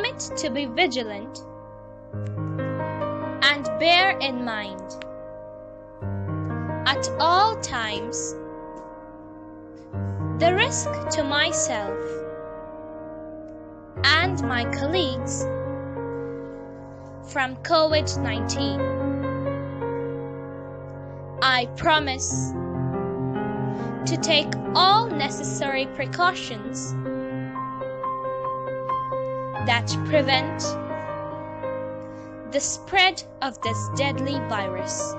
commit to be vigilant and bear in mind at all times the risk to myself and my colleagues from COVID-19. I promise to take all necessary precautions that prevent the spread of this deadly virus.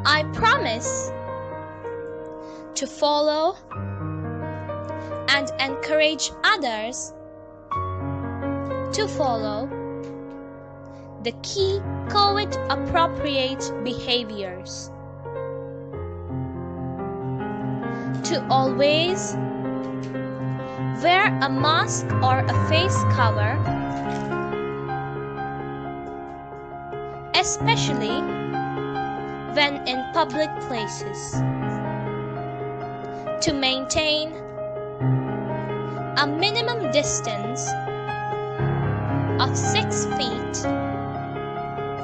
I promise to follow and encourage others to follow the key COVID-appropriate behaviors. To always wear a mask or a face cover, especially when in public places. To maintain a minimum distance of 6 feet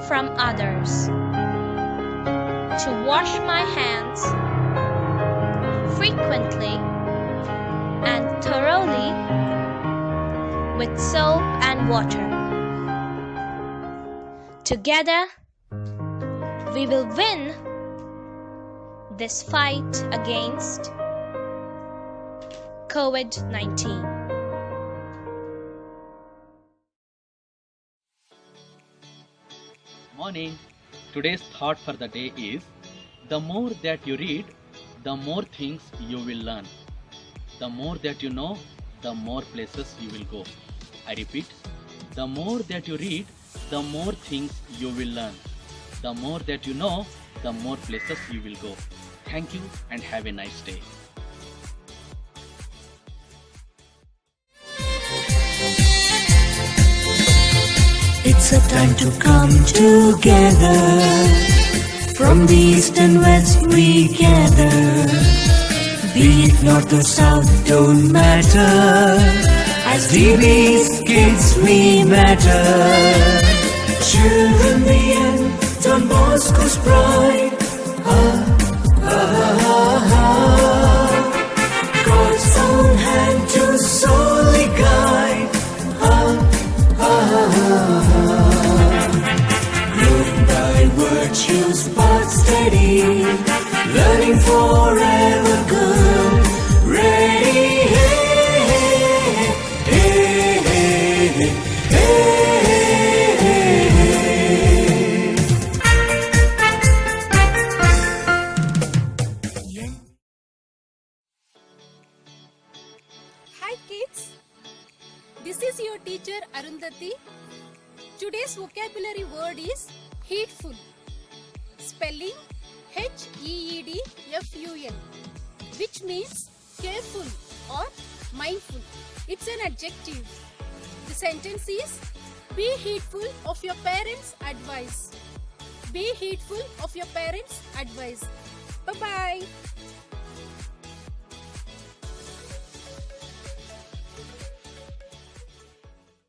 from others. To wash my hands frequently and thoroughly with soap and water. Together, we will win this fight against COVID-19. Morning. Today's thought for the day is, the more that you read, the more things you will learn. The more that you know, the more places you will go. I repeat, the more that you read, the more things you will learn. The more that you know, the more places you will go. Thank you and have a nice day. It's a time to come together. From the east and west we gather. Be it north or south, don't matter. As DB's kids we matter. Children the end, Don Bosco's pride. God's own hand to solely guide. Growing by virtues but steady, learning forever good, ready. Hey, hey, hey, hey, hey. Hi kids, this is your teacher Arundhati. Today's vocabulary word is heedful. Spelling H-E-E-D-F-U-L, which means careful or mindful. It's an adjective. The sentence is, be heedful of your parents' advice. Be heedful of your parents' advice. Bye-bye.